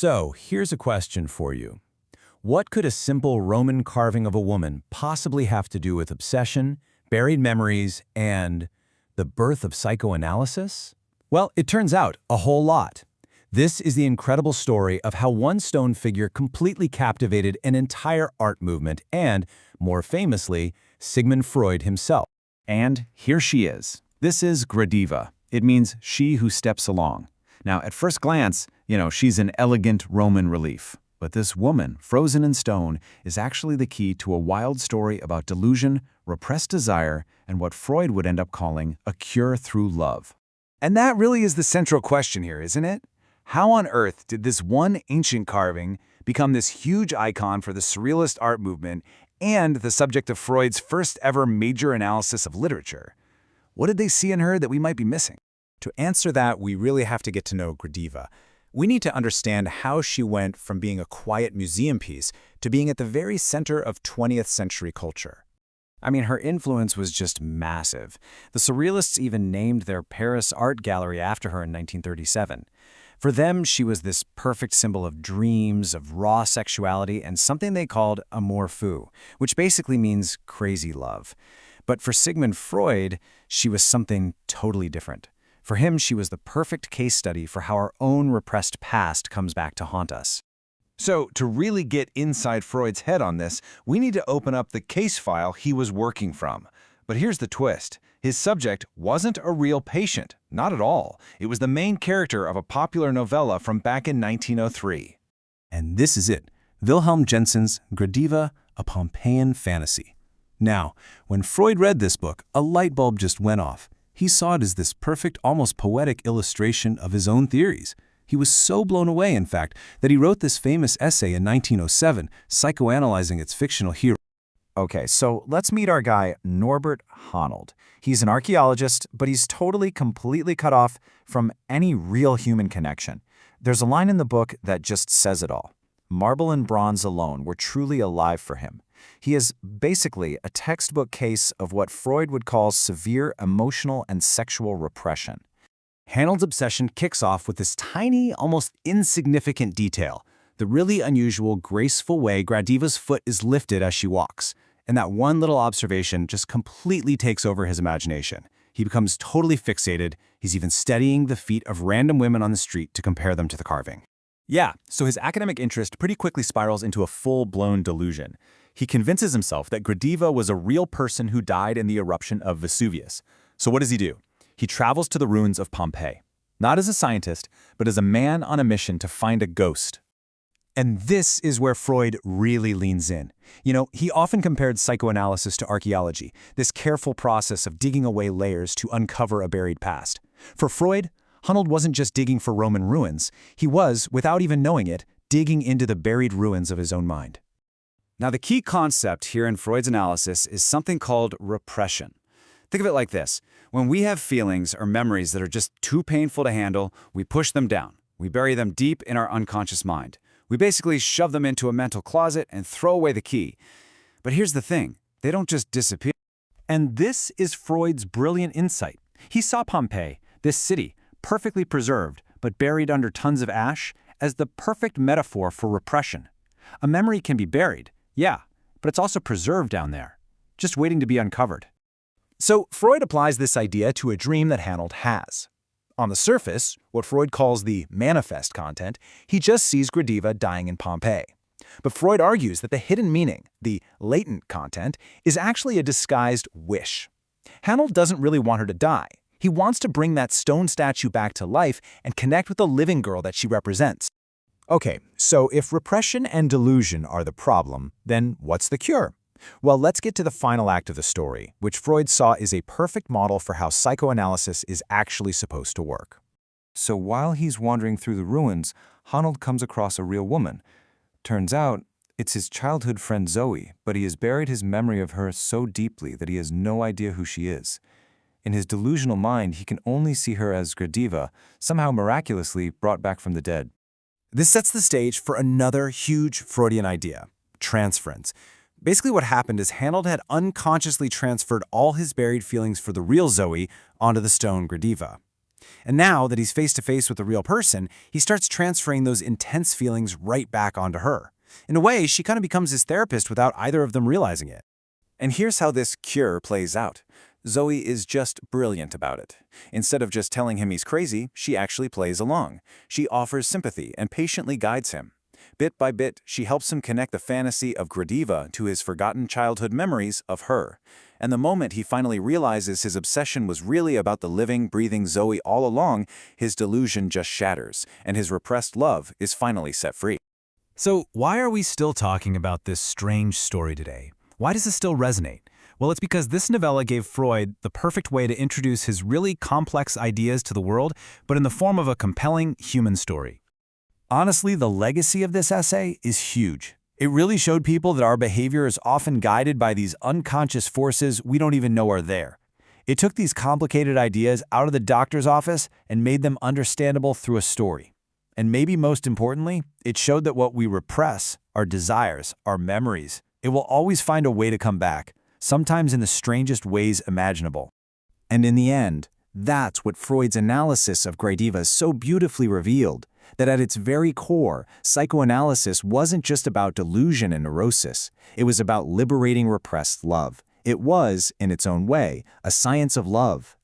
So, here's a question for you. What could a simple Roman carving of a woman possibly have to do with obsession, buried memories, and the birth of psychoanalysis? Well, it turns out a whole lot. This is the incredible story of how one stone figure completely captivated an entire art movement and, more famously, Sigmund Freud himself. And here she is. This is Gradiva. It means she who steps along. Now, at first glance, she's an elegant Roman relief. But this woman, frozen in stone, is actually the key to a wild story about delusion, repressed desire, and what Freud would end up calling a cure through love. And that really is the central question here, isn't it? How on earth did this one ancient carving become this huge icon for the surrealist art movement and the subject of Freud's first ever major analysis of literature? What did they see in her that we might be missing? To answer that, we really have to get to know Gradiva. We need to understand how she went from being a quiet museum piece to being at the very center of 20th century culture. I mean, her influence was just massive. The Surrealists even named their Paris art gallery after her in 1937. For them, she was this perfect symbol of dreams, of raw sexuality, and something they called amour fou, which basically means crazy love. But for Sigmund Freud, she was something totally different. For him, she was the perfect case study for how our own repressed past comes back to haunt us. So, to really get inside Freud's head on this, we need to open up the case file he was working from. But here's the twist. His subject wasn't a real patient, not at all. It was the main character of a popular novella from back in 1903. And this is it, Wilhelm Jensen's Gradiva, a Pompeian fantasy. Now, when Freud read this book, a light bulb just went off. He saw it as this perfect, almost poetic illustration of his own theories. He was so blown away, in fact, that he wrote this famous essay in 1907, psychoanalyzing its fictional hero. Okay, so let's meet our guy, Norbert Honnold. He's an archaeologist, but he's completely cut off from any real human connection. There's a line in the book that just says it all. Marble and bronze alone were truly alive for him. He is basically a textbook case of what Freud would call severe emotional and sexual repression. Honnold's obsession kicks off with this tiny, almost insignificant detail, the really unusual, graceful way Gradiva's foot is lifted as she walks. And that one little observation just completely takes over his imagination. He becomes totally fixated. He's even studying the feet of random women on the street to compare them to the carving. Yeah, so his academic interest pretty quickly spirals into a full-blown delusion. He convinces himself that Gradiva was a real person who died in the eruption of Vesuvius. So what does he do? He travels to the ruins of Pompeii, not as a scientist, but as a man on a mission to find a ghost. And this is where Freud really leans in. He often compared psychoanalysis to archaeology, this careful process of digging away layers to uncover a buried past. For Freud, Honnold wasn't just digging for Roman ruins. He was, without even knowing it, digging into the buried ruins of his own mind. Now, the key concept here in Freud's analysis is something called repression. Think of it like this. When we have feelings or memories that are just too painful to handle, we push them down. We bury them deep in our unconscious mind. We basically shove them into a mental closet and throw away the key. But here's the thing. They don't just disappear. And this is Freud's brilliant insight. He saw Pompeii, this city, perfectly preserved, but buried under tons of ash, as the perfect metaphor for repression. A memory can be buried, yeah, but it's also preserved down there, just waiting to be uncovered. So Freud applies this idea to a dream that Honnold has. On the surface, what Freud calls the manifest content, he just sees Gradiva dying in Pompeii. But Freud argues that the hidden meaning, the latent content, is actually a disguised wish. Honnold doesn't really want her to die. He wants to bring that stone statue back to life and connect with the living girl that she represents. Okay, so if repression and delusion are the problem, then what's the cure? Well, let's get to the final act of the story, which Freud saw is a perfect model for how psychoanalysis is actually supposed to work. So while he's wandering through the ruins, Honnold comes across a real woman. Turns out, it's his childhood friend Zoe, but he has buried his memory of her so deeply that he has no idea who she is. In his delusional mind, he can only see her as Gradiva, somehow miraculously brought back from the dead. This sets the stage for another huge Freudian idea, transference. Basically what happened is Honnold had unconsciously transferred all his buried feelings for the real Zoe onto the stone Gradiva. And now that he's face to face with a real person, he starts transferring those intense feelings right back onto her. In a way, she kind of becomes his therapist without either of them realizing it. And here's how this cure plays out. Zoe is just brilliant about it. Instead of just telling him he's crazy, she actually plays along. She offers sympathy and patiently guides him. Bit by bit, she helps him connect the fantasy of Gradiva to his forgotten childhood memories of her. And the moment he finally realizes his obsession was really about the living, breathing Zoe all along, his delusion just shatters, and his repressed love is finally set free. So why are we still talking about this strange story today? Why does it still resonate? Well, it's because this novella gave Freud the perfect way to introduce his really complex ideas to the world, but in the form of a compelling human story. Honestly, the legacy of this essay is huge. It really showed people that our behavior is often guided by these unconscious forces we don't even know are there. It took these complicated ideas out of the doctor's office and made them understandable through a story. And maybe most importantly, it showed that what we repress, our desires, our memories, it will always find a way to come back, sometimes in the strangest ways imaginable. And in the end, that's what Freud's analysis of Gradiva so beautifully revealed, that at its very core, psychoanalysis wasn't just about delusion and neurosis. It was about liberating repressed love. It was, in its own way, a science of love.